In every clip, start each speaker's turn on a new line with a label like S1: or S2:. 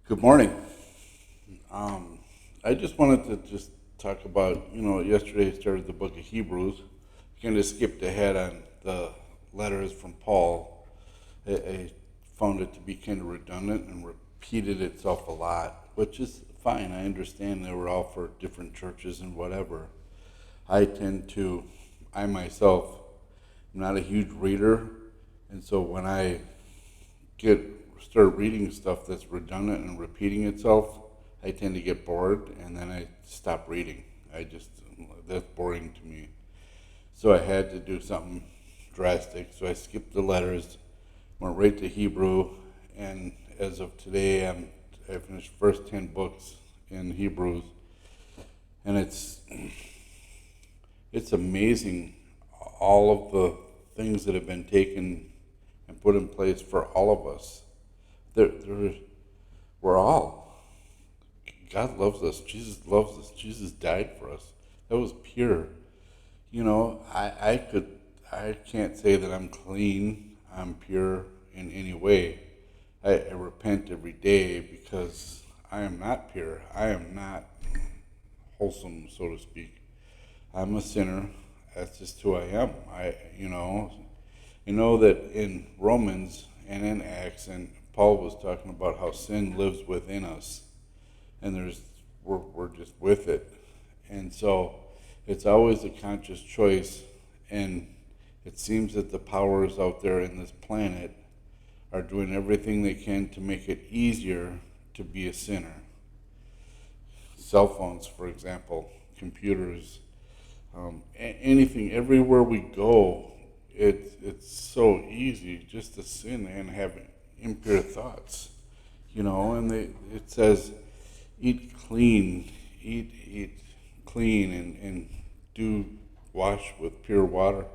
S1: Good morning. I just wanted to just talk about, yesterday I started the book of Hebrews. Kind of skipped ahead on the letters from Paul. I found it to be kind of redundant and repeated itself a lot, which is fine. I understand they were all for different churches and whatever. I tend to, I myself, am not a huge reader, and so when I get start reading stuff that's redundant and repeating itself, I tend to get bored and then I stop reading. I just That's boring to me. So I had to do something drastic. So I skipped the letters, went right to Hebrew, and as of today, I finished the first 10 books in Hebrews, and it's amazing all of the things that have been taken and put in place for all of us. There, we're all. God loves us. Jesus loves us. Jesus died for us. That was pure. I can't say that I'm clean, I'm pure in any way. I repent every day because I am not pure. I am not wholesome, so to speak. I'm a sinner. That's just who I am. I know that in Romans and in Acts, and Paul was talking about how sin lives within us, and we're just with it, and so it's always a conscious choice. And it seems that the powers out there in this planet are doing everything they can to make it easier to be a sinner. Cell phones, for example, computers, anything, everywhere we go, it's so easy just to sin and have impure thoughts, And it says, eat clean, and do wash with pure water.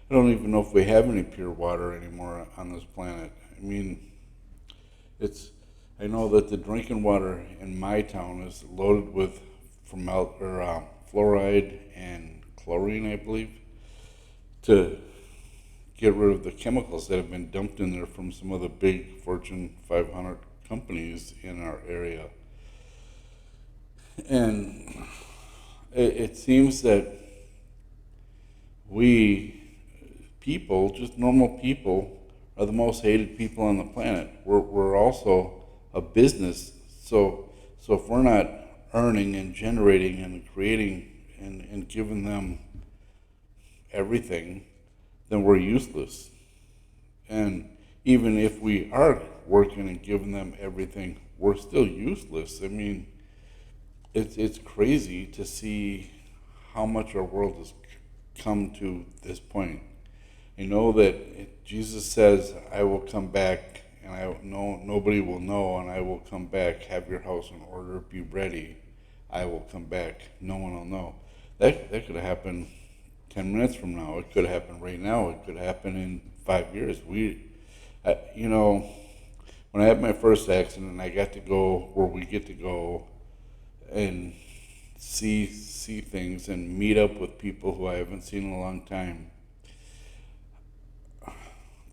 S1: I don't even know if we have any pure water anymore on this planet. I mean, it's. I know that the drinking water in my town is loaded with fluoride and chlorine, I believe, to get rid of the chemicals that have been dumped in there from some of the big Fortune 500 companies in our area. And it seems that we people, just normal people, are the most hated people on the planet. We're also a business, so if we're not earning and generating and creating and giving them everything, then we're useless. And even if we are working and giving them everything, we're still useless. I mean, it's crazy to see how much our world has come to this point. You know that Jesus says, "I will come back, and I know nobody will know, and I will come back. Have your house in order, be ready. I will come back. No one will know." That could happen 10 minutes from now. It could happen right now. It could happen in 5 years. You know, when I had my first accident, I got to go where we get to go and see things and meet up with people who I haven't seen in a long time.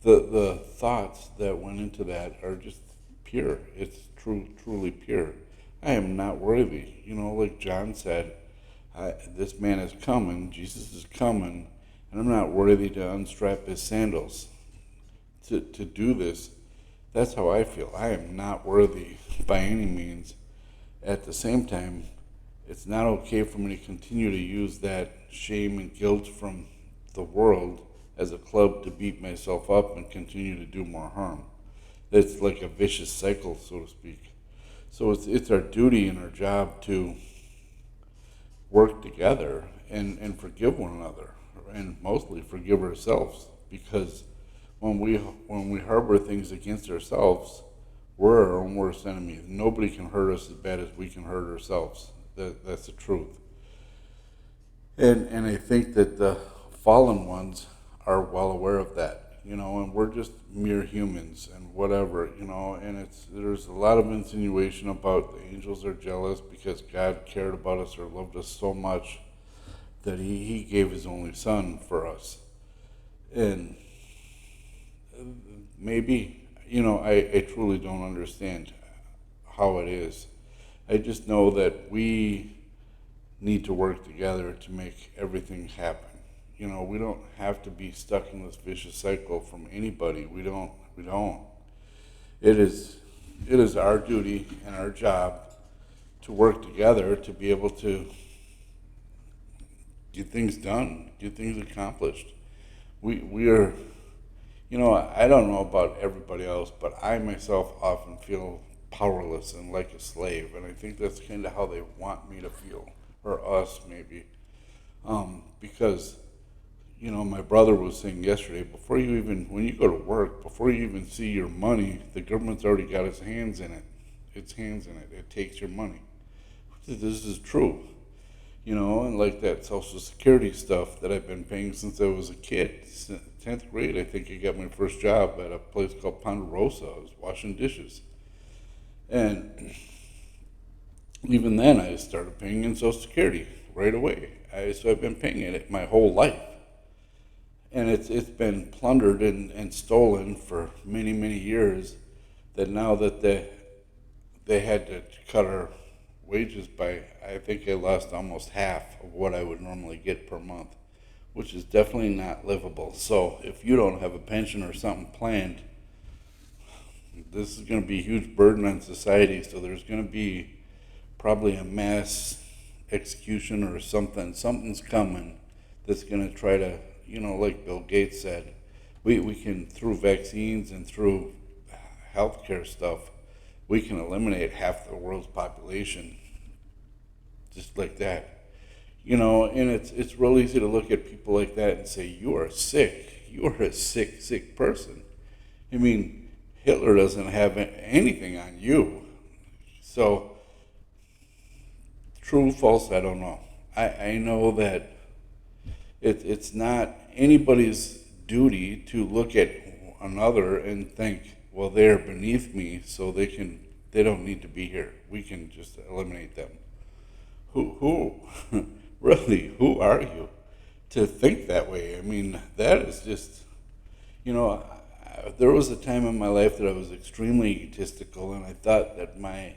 S1: The thoughts that went into that are just pure. It's truly pure. I am not worthy. Like John said, this man is coming, Jesus is coming, and I'm not worthy to unstrap his sandals to do this. That's how I feel. I am not worthy by any means. At the same time, it's not okay for me to continue to use that shame and guilt from the world as a club to beat myself up and continue to do more harm. It's like a vicious cycle, so to speak. So it's our duty and our job to work together and forgive one another, and mostly forgive ourselves, because when we harbor things against ourselves, we're our own worst enemy. Nobody can hurt us as bad as we can hurt ourselves. That's the truth. And I think that the fallen ones are well aware of that, and we're just mere humans and whatever, and there's a lot of insinuation about the angels are jealous because God cared about us or loved us so much that he gave his only son for us. And maybe, I truly don't understand how it is. I just know that we need to work together to make everything happen. We don't have to be stuck in this vicious cycle from anybody. We don't. We don't. It is it is our duty and our job to work together to be able to get things done, get things accomplished. We are, I don't know about everybody else, but I myself often feel powerless and like a slave, and I think that's kind of how they want me to feel, or us maybe, because my brother was saying yesterday, when you go to work, before you even see your money, the government's already got its hands in it. Its hands in it. It takes your money. This is true. And like that Social Security stuff that I've been paying since I was a kid. 10th grade, I think I got my first job at a place called Ponderosa. I was washing dishes. And even then, I started paying in Social Security right away. So I've been paying it my whole life. And it's been plundered and stolen for many, many years, that now that they had to cut our wages by, I think I lost almost half of what I would normally get per month, which is definitely not livable. So if you don't have a pension or something planned, this is going to be a huge burden on society. So there's going to be probably a mass execution or something. Something's coming that's going to try to, like Bill Gates said, we can, through vaccines and through healthcare stuff, we can eliminate half the world's population, just like that. And it's real easy to look at people like that and say, you are sick. You are a sick, sick person. I mean, Hitler doesn't have anything on you. So, true, false, I don't know. I know that it's not anybody's duty to look at another and think, well, they're beneath me, so they don't need to be here. We can just eliminate them. Who really, who are you to think that way? I mean, that is just, there was a time in my life that I was extremely egotistical, and I thought that my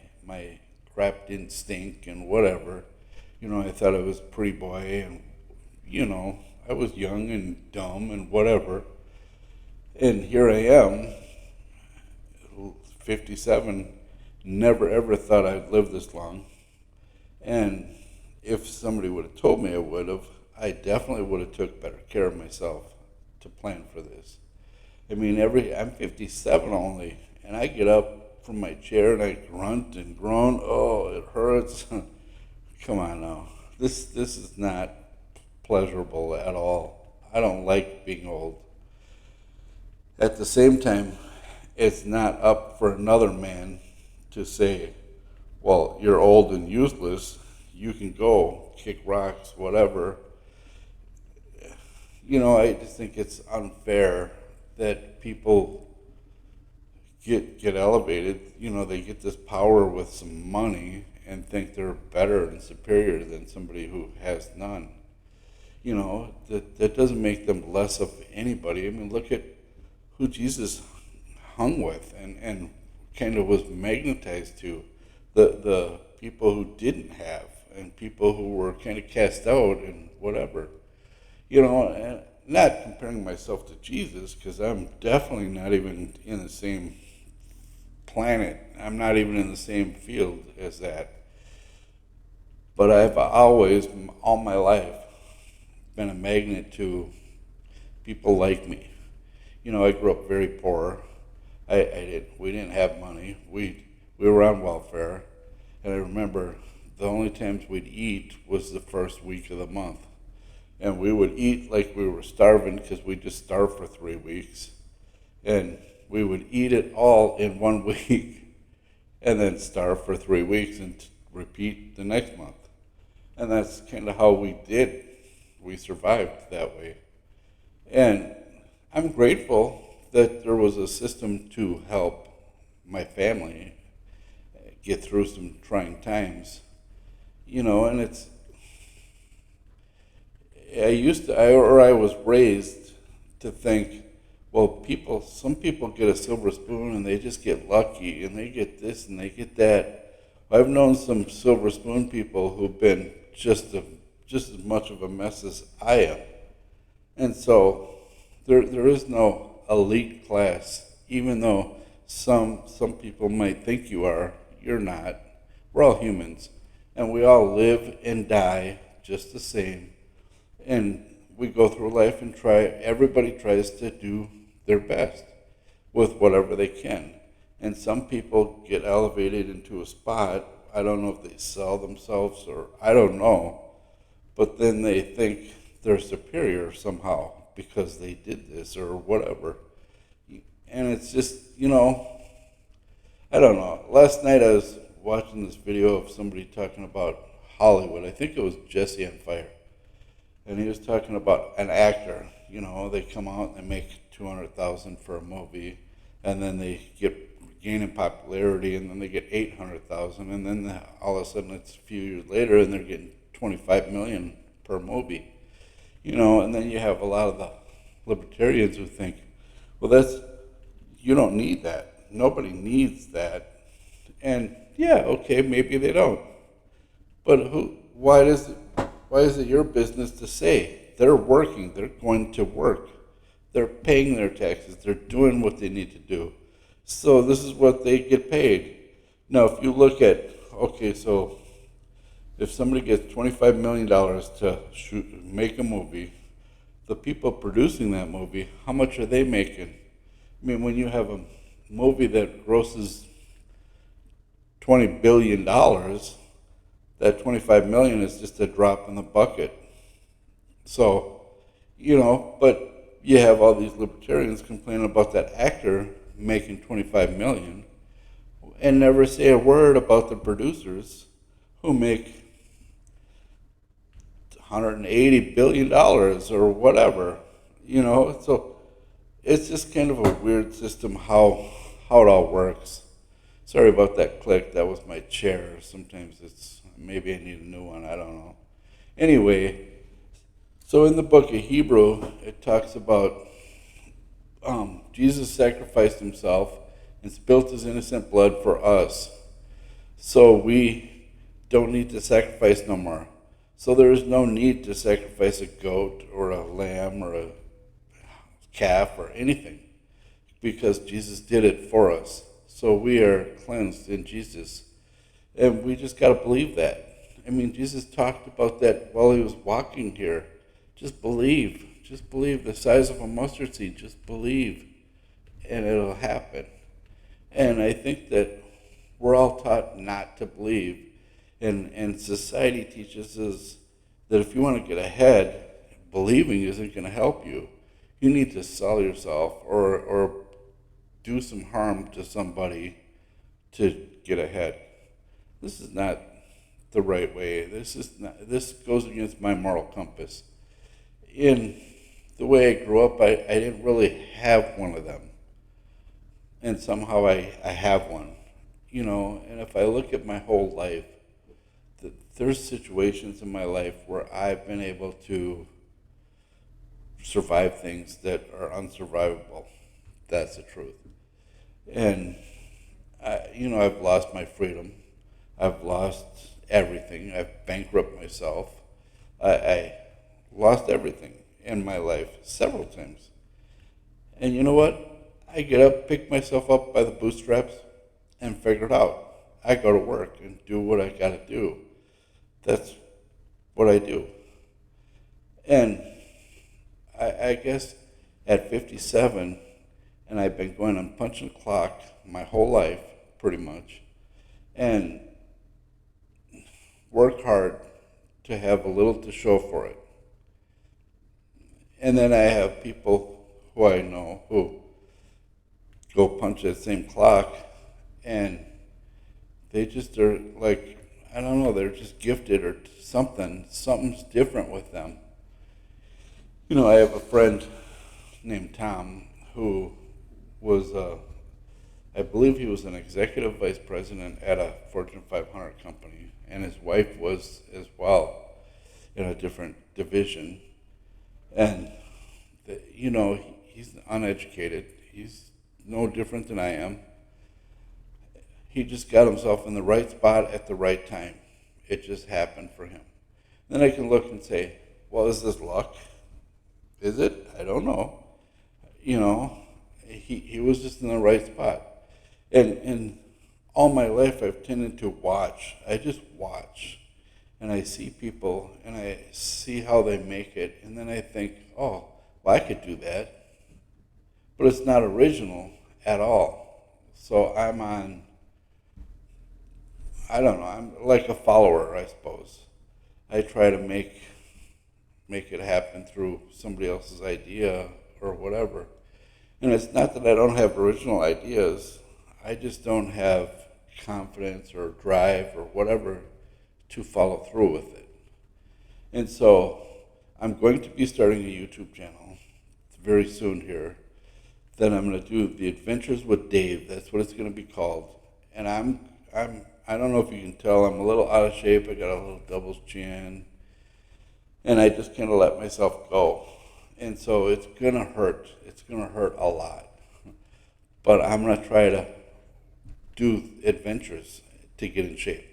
S1: crap didn't stink and whatever. I thought I was a pretty boy, and I was young and dumb and whatever. And here I am, 57, never ever thought I'd live this long. And if somebody would have told me I would have, I definitely would have took better care of myself to plan for this. I mean, I'm 57 only, and I get up from my chair and I grunt and groan. Oh, it hurts. Come on now. This is not pleasurable at all. I don't like being old. At the same time, it's not up for another man to say, well, you're old and useless. You can go kick rocks, whatever. I just think it's unfair that people get elevated. They get this power with some money and think they're better and superior than somebody who has none. That doesn't make them less of anybody. I mean, look at who Jesus hung with and kind of was magnetized to, the people who didn't have and people who were kind of cast out and whatever. And not comparing myself to Jesus, because I'm definitely not even in the same planet. I'm not even in the same field as that. But I've always, all my life, been a magnet to people like me. I grew up very poor. We didn't have money. We were on welfare. And I remember the only times we'd eat was the first week of the month. And we would eat like we were starving, because we just starved for 3 weeks. And we would eat it all in 1 week and then starve for 3 weeks and repeat the next month. And that's kind of how we did. We survived that way. And I'm grateful that there was a system to help my family get through some trying times. And I was raised to think, Well, some people get a silver spoon and they just get lucky and they get this and they get that. I've known some silver spoon people who've been just as much of a mess as I am. And so there is no elite class, even though some people might think you are, you're not. We're all humans and we all live and die just the same. And we go through life and everybody tries to do their best with whatever they can. And some people get elevated into a spot. I don't know if they sell themselves or I don't know, but then they think they're superior somehow because they did this or whatever. And it's just, I don't know. Last night I was watching this video of somebody talking about Hollywood. I think it was Jesse on Fire. And he was talking about an actor. They come out and they make $200,000 for a movie, and then they get gaining popularity, and then they get $800,000, and then all of a sudden it's a few years later, and they're getting $25 million per movie. And then you have a lot of the libertarians who think, well, you don't need that. Nobody needs that. And yeah, okay, maybe they don't. But why is it your business to say? They're working, they're going to work. They're paying their taxes, they're doing what they need to do. So this is what they get paid. Now, if you look at, okay, so if somebody gets $25 million to make a movie, the people producing that movie, how much are they making? I mean, when you have a movie that grosses $20 billion, that $25 million is just a drop in the bucket. So, but you have all these libertarians complaining about that actor making $25 million and never say a word about the producers who make $180 billion or whatever, So it's just kind of a weird system how it all works. Sorry about that click. That was my chair. Sometimes maybe I need a new one. I don't know. Anyway, so in the book of Hebrew, it talks about Jesus sacrificed himself and spilt his innocent blood for us. So we don't need to sacrifice no more. So there is no need to sacrifice a goat or a lamb or a calf or anything because Jesus did it for us. So we are cleansed in Jesus. And we just got to believe that. I mean, Jesus talked about that while he was walking here. Just believe. Just believe the size of a mustard seed. Just believe. And it'll happen. And I think that we're all taught not to believe. And society teaches us that if you want to get ahead, believing isn't going to help you. You need to sell yourself or do some harm to somebody to get ahead. This is not the right way. This goes against my moral compass. In the way I grew up, I didn't really have one of them. And somehow I have one. And if I look at my whole life, there's situations in my life where I've been able to survive things that are unsurvivable. That's the truth. And I've lost my freedom. I've lost everything. I've bankrupted myself. I lost everything in my life several times. And you know what? I get up, pick myself up by the bootstraps, and figure it out. I go to work and do what I got to do. That's what I do. And I guess at 57, and I've been going on punching the clock my whole life, pretty much, and work hard to have a little to show for it. And then I have people who I know who go punch that same clock, and they just are like, I don't know, they're just gifted or something's different with them. I have a friend named Tom who was, I believe he was an executive vice president at a Fortune 500 company, and his wife was as well in a different division. And, he's uneducated. He's no different than I am. He just got himself in the right spot at the right time. It just happened for him. Then I can look and say, well, is this luck? Is it? I don't know. You know, he was just in the right spot. And all my life I've tended to watch. I just watch. And I see people and I see how they make it. And then I think, oh, well, I could do that. But it's not original at all. So I don't know, I'm like a follower, I suppose. I try to make it happen through somebody else's idea or whatever. And it's not that I don't have original ideas. I just don't have confidence or drive or whatever to follow through with it. And so I'm going to be starting a YouTube channel very soon here. Then I'm going to do The Adventures with Dave. That's what it's going to be called. And I don't know if you can tell, I'm a little out of shape. I got a little double chin. And I just kind of let myself go. And so it's going to hurt. It's going to hurt a lot. But I'm going to try to do adventures to get in shape.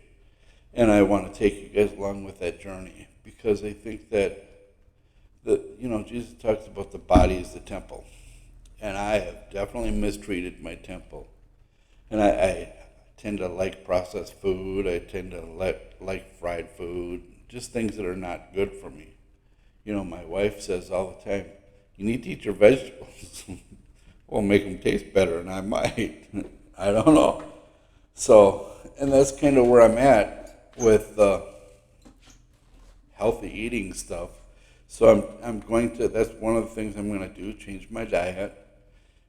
S1: And I want to take you guys along with that journey because I think that, Jesus talks about the body as the temple. And I have definitely mistreated my temple. And I tend to like processed food. I tend to like fried food, just things that are not good for me. My wife says all the time, you need to eat your vegetables. Well, make them taste better, and I might. I don't know. So, and that's kind of where I'm at with healthy eating stuff. So I'm going to, that's one of the things I'm going to do, change my diet.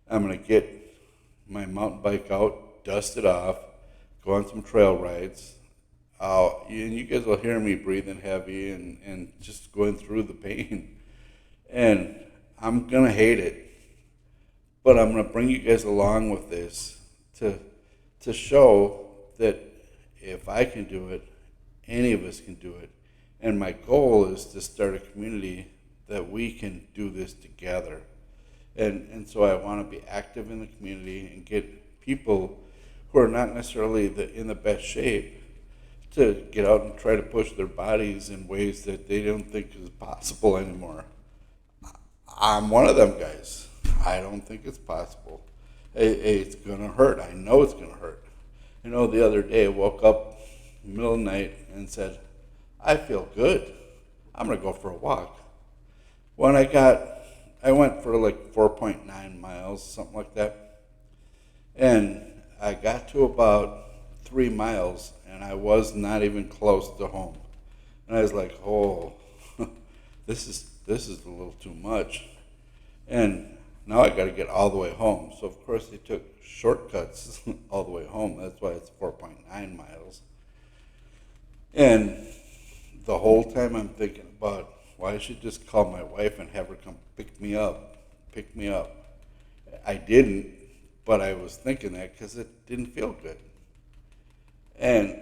S1: I'm going to get my mountain bike out, dust it off, go on some trail rides. And you guys will hear me breathing heavy and just going through the pain. And I'm going to hate it. But I'm going to bring you guys along with this to show that if I can do it, any of us can do it. And my goal is to start a community that we can do this together. And so I want to be active in the community and get people who are not necessarily in the best shape to get out and try to push their bodies in ways that they don't think is possible anymore. I'm one of them guys. I don't think it's possible. It's going to hurt. I know it's going to hurt. The other day I woke up in the middle of the night and said, I feel good. I'm going to go for a walk. When I went for like 4.9 miles, something like that. And I got to about 3 miles and I was not even close to home. And I was like, oh, this is a little too much. And now I got to get all the way home. So of course they took shortcuts all the way home. That's why it's 4.9 miles. And the whole time I'm thinking about, well, I should just call my wife and have her come pick me up. I didn't, but I was thinking that because it didn't feel good. And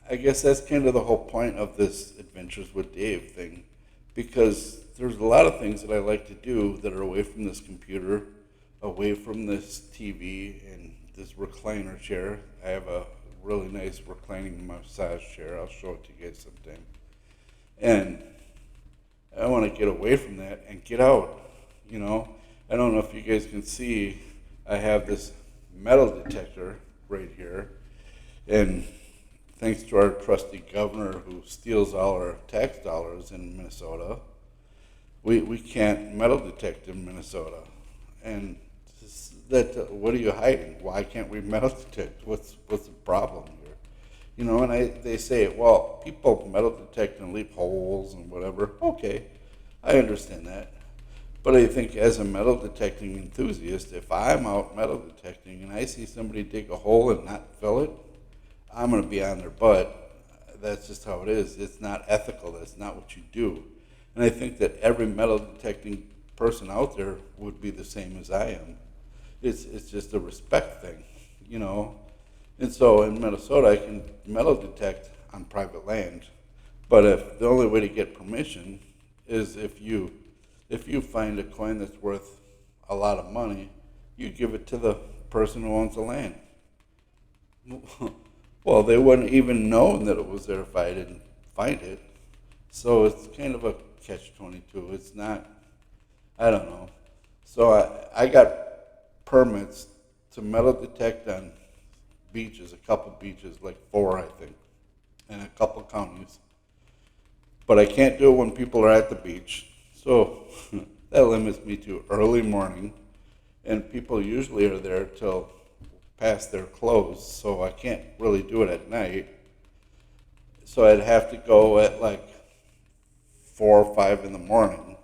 S1: I guess that's kind of the whole point of this Adventures with Dave thing, because there's a lot of things that I like to do that are away from this computer, away from this TV and this recliner chair. I have a really nice reclining massage chair. I'll show it to you guys sometime. And I want to get away from that and get out, I don't know if you guys can see, I have this metal detector right here. And thanks to our trusty governor who steals all our tax dollars in Minnesota, we can't metal detect in Minnesota. And what are you hiding? Why can't we metal detect? What's the problem here? And they say, well, people metal detect and leave holes and whatever. Okay, I understand that. But I think as a metal detecting enthusiast, if I'm out metal detecting and I see somebody dig a hole and not fill it, I'm going to be on their butt. That's just how it is. It's not ethical. That's not what you do. And I think that every metal detecting person out there would be the same as I am. It's just a respect thing, And so in Minnesota, I can metal detect on private land. But if the only way to get permission is if if you find a coin that's worth a lot of money, you give it to the person who owns the land. Well, they wouldn't even know that it was there if I didn't find it. So it's kind of a catch-22. It's not, I don't know. So I got permits to metal detect on beaches, a couple beaches, like 4, I think, in a couple counties. But I can't do it when people are at the beach. So that limits me to early morning, and people usually are there till past their close, so I can't really do it at night. So I'd have to go at like 4 or 5 in the morning,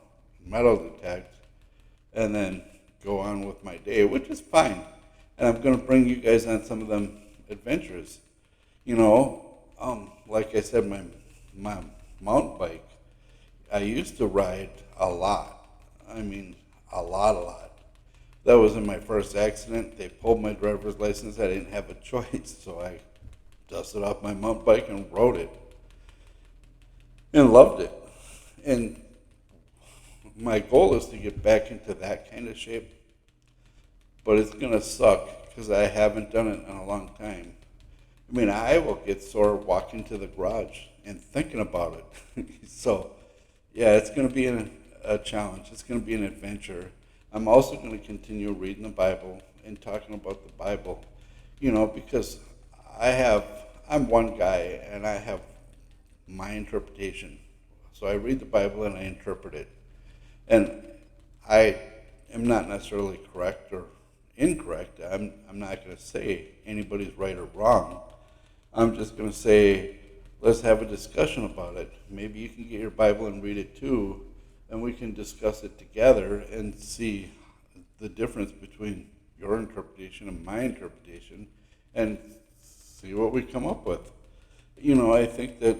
S1: metal detect, and then go on with my day, which is fine. And I'm going to bring you guys on some of them adventures. Like I said, my mountain bike, I used to ride a lot. I mean, a lot. That was in my first accident. They pulled my driver's license. I didn't have a choice, so I dusted off my mountain bike and rode it and loved it. And my goal is to get back into that kind of shape, but it's going to suck because I haven't done it in a long time. I mean, I will get sore walking to the garage and thinking about it. So, yeah, it's going to be a challenge. It's going to be an adventure. I'm also going to continue reading the Bible and talking about the Bible, because I'm one guy and I have my interpretation. So I read the Bible and I interpret it. And I am not necessarily correct or incorrect. I'm not going to say anybody's right or wrong. I'm just going to say, let's have a discussion about it. Maybe you can get your Bible and read it too, and we can discuss it together and see the difference between your interpretation and my interpretation and see what we come up with. I think that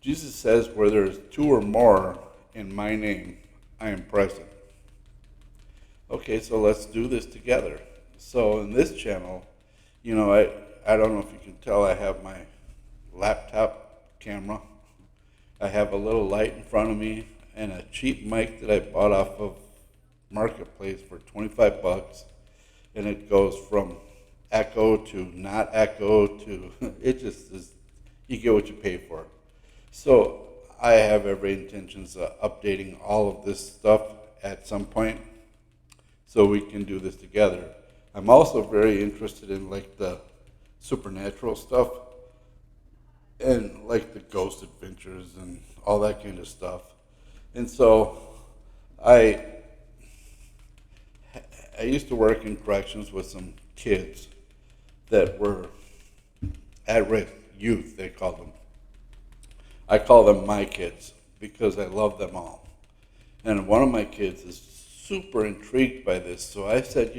S1: Jesus says where there's 2 or more in my name, I am present. Okay, so let's do this together. So in this channel, I don't know if you can tell, I have my laptop camera. I have a little light in front of me and a cheap mic that I bought off of Marketplace for $25, and it goes from echo to not echo to it just is, you get what you pay for. So I have every intentions of updating all of this stuff at some point so we can do this together. I'm also very interested in like the supernatural stuff and like the ghost adventures and all that kind of stuff. And so I used to work in corrections with some kids that were at risk, youth they called them. I call them my kids because I love them all. And one of my kids is super intrigued by this. So I said,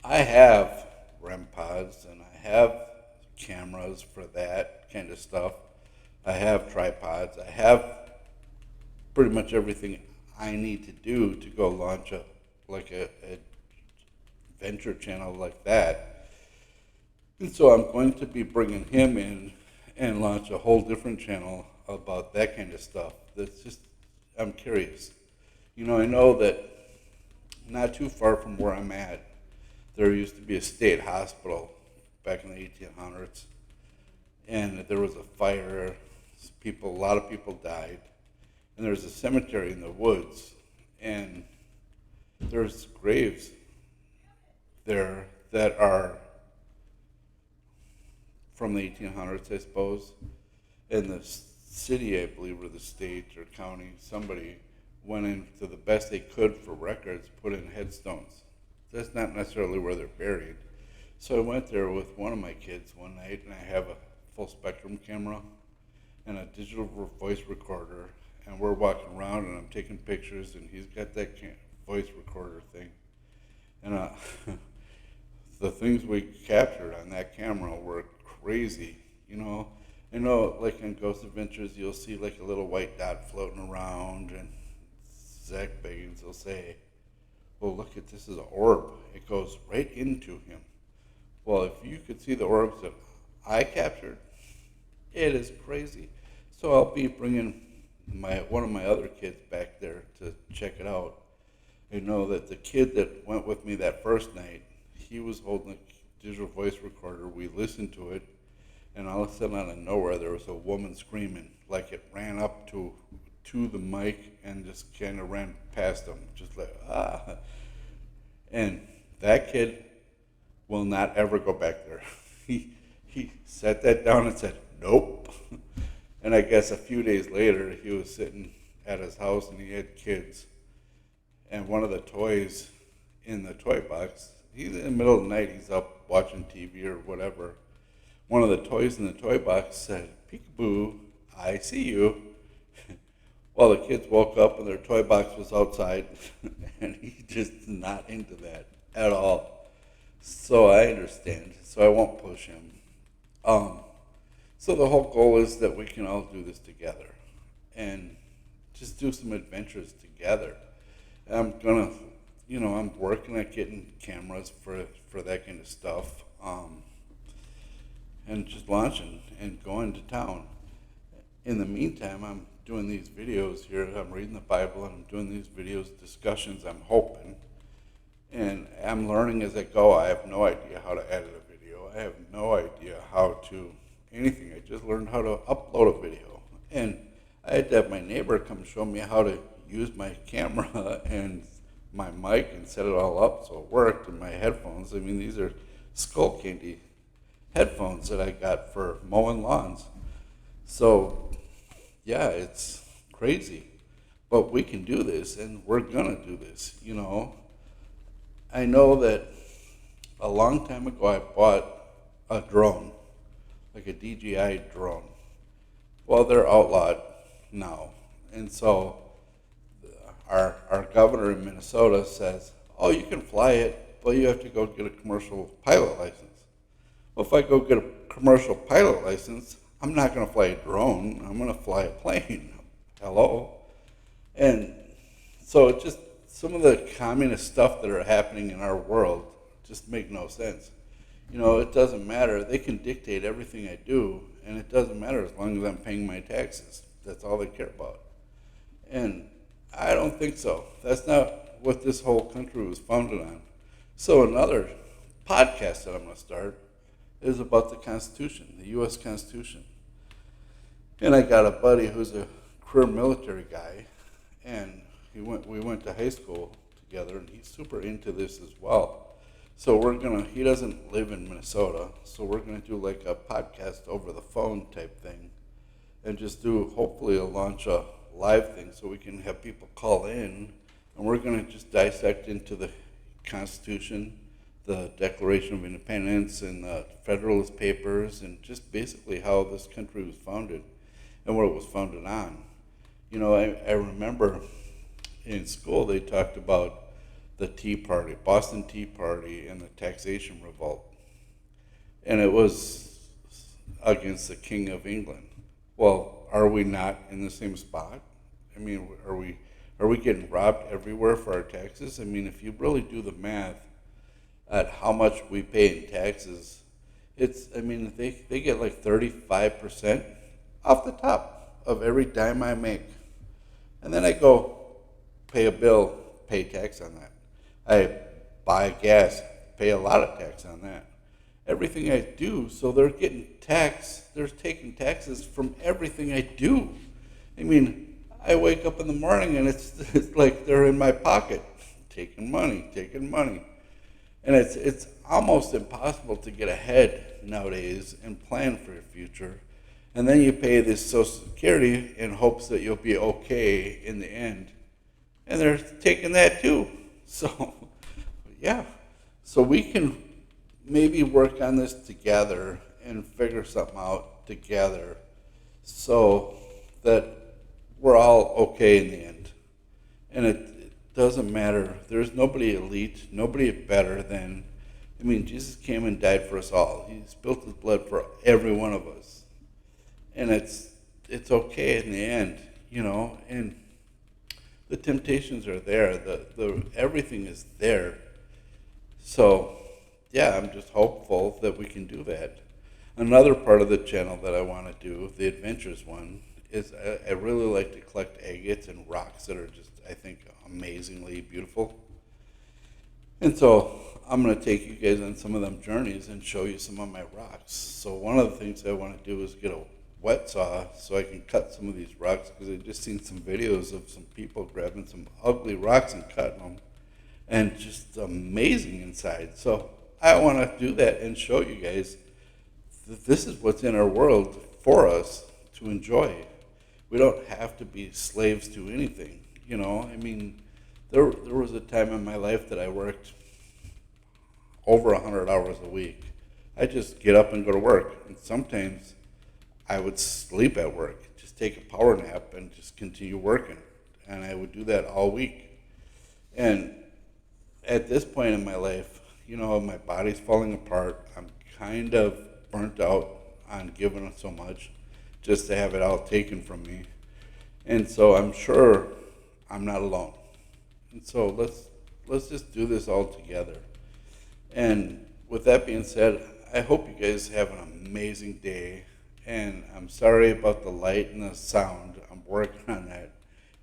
S1: I have REM pods and I have cameras for that kind of stuff. I have tripods. I have pretty much everything I need to do to go launch a venture channel like that. And so I'm going to be bringing him in and launch a whole different channel about that kind of stuff. That's just, I'm curious. I know that not too far from where I'm at, there used to be a state hospital back in the 1800s, and there was a fire. A lot of people died, and there's a cemetery in the woods, and there's graves there that are from the 1800s, I suppose. And the city, I believe, or the state or county, somebody went into the best they could for records, put in headstones. That's not necessarily where they're buried. So I went there with one of my kids one night, and I have a full spectrum camera and a digital voice recorder, and we're walking around, and I'm taking pictures, and he's got that voice recorder thing. And the things we captured on that camera were crazy. I know, like in Ghost Adventures, you'll see like a little white dot floating around, and Zach Bagans will say, "Well, look at this is an orb. It goes right into him." Well, if you could see the orbs that I captured, it is crazy. So I'll be bringing one of my other kids back there to check it out. I know that the kid that went with me that first night, he was holding a digital voice recorder. We listened to it, and all of a sudden, out of nowhere, there was a woman screaming, like it ran up to the mic and just kind of ran past him, just like, ah. And that kid will not ever go back there. He set that down and said, nope. And I guess a few days later, he was sitting at his house and he had kids. And one of the toys in the toy box, he's in the middle of the night, he's up watching TV or whatever. One of the toys in the toy box said, peekaboo, I see you. Well, the kids woke up and their toy box was outside, and he's just not into that at all. So I understand, so I won't push him. So the whole goal is that we can all do this together and just do some adventures together. I'm gonna, I'm working at getting cameras for that kind of stuff, and just launching and going to town. In the meantime, I'm doing these videos here. I'm reading the Bible and I'm doing these videos, discussions, I'm hoping. And I'm learning as I go. I have no idea how to edit a video. I have no idea how to anything. I just learned how to upload a video. And I had to have my neighbor come show me how to use my camera and my mic and set it all up so it worked, and my headphones. I mean, these are Skull Candy headphones that I got for mowing lawns. So, yeah, it's crazy. But we can do this, and we're going to do this, I know that a long time ago I bought a drone, like a DJI drone. Well, they're outlawed now. And so our governor in Minnesota says, oh, you can fly it, but you have to go get a commercial pilot license. Well, if I go get a commercial pilot license, I'm not going to fly a drone. I'm going to fly a plane. Hello? And so it just, some of the communist stuff that are happening in our world just make no sense. It doesn't matter. They can dictate everything I do, and it doesn't matter as long as I'm paying my taxes. That's all they care about. And I don't think so. That's not what this whole country was founded on. So another podcast that I'm going to start is about the Constitution, the U.S. Constitution. And I got a buddy who's a career military guy, and we went to high school together, and he's super into this as well. So he doesn't live in Minnesota, so we're gonna do like a podcast over the phone type thing, and just hopefully launch a live thing so we can have people call in, and we're gonna just dissect into the Constitution, the Declaration of Independence, and the Federalist Papers, and just basically how this country was founded and what it was founded on. I remember in school they talked about the Tea Party, Boston Tea Party, and the Taxation Revolt. And it was against the King of England. Well, are we not in the same spot? I mean, are we getting robbed everywhere for our taxes? I mean, if you really do the math at how much we pay in taxes, they get like 35% off the top of every dime I make. And then I go pay a bill, pay tax on that. I buy gas, pay a lot of tax on that. Everything I do, so they're getting taxed, they're taking taxes from everything I do. I mean, I wake up in the morning and it's like they're in my pocket, taking money. And it's almost impossible to get ahead nowadays and plan for your future. And then you pay this Social Security in hopes that you'll be okay in the end. And they're taking that too. So, yeah. So we can maybe work on this together and figure something out together so that we're all okay in the end. And it doesn't matter. There's nobody elite, nobody better than, Jesus came and died for us all. He spilled his blood for every one of us. And it's okay in the end, and the temptations are there. The everything is there. So, yeah, I'm just hopeful that we can do that. Another part of the channel that I want to do, the adventures one, is I really like to collect agates and rocks that are just, I think, amazingly beautiful. And so I'm going to take you guys on some of them journeys and show you some of my rocks. So one of the things I want to do is get a wet saw so I can cut some of these rocks, because I've just seen some videos of some people grabbing some ugly rocks and cutting them, and just amazing inside. So I want to do that and show you guys that this is what's in our world for us to enjoy. We don't have to be slaves to anything, you know. I mean, there was a time in my life that I worked over 100 hours a week. I just get up and go to work, and sometimes I would sleep at work, just take a power nap and just continue working. And I would do that all week. And at this point in my life, you know, my body's falling apart. I'm kind of burnt out on giving it so much just to have it all taken from me. And so I'm sure I'm not alone. And so let's just do this all together. And with that being said, I hope you guys have an amazing day. And I'm sorry about the light and the sound. I'm working on that.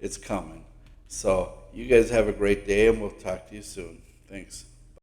S1: It's coming. So you guys have a great day, and we'll talk to you soon. Thanks.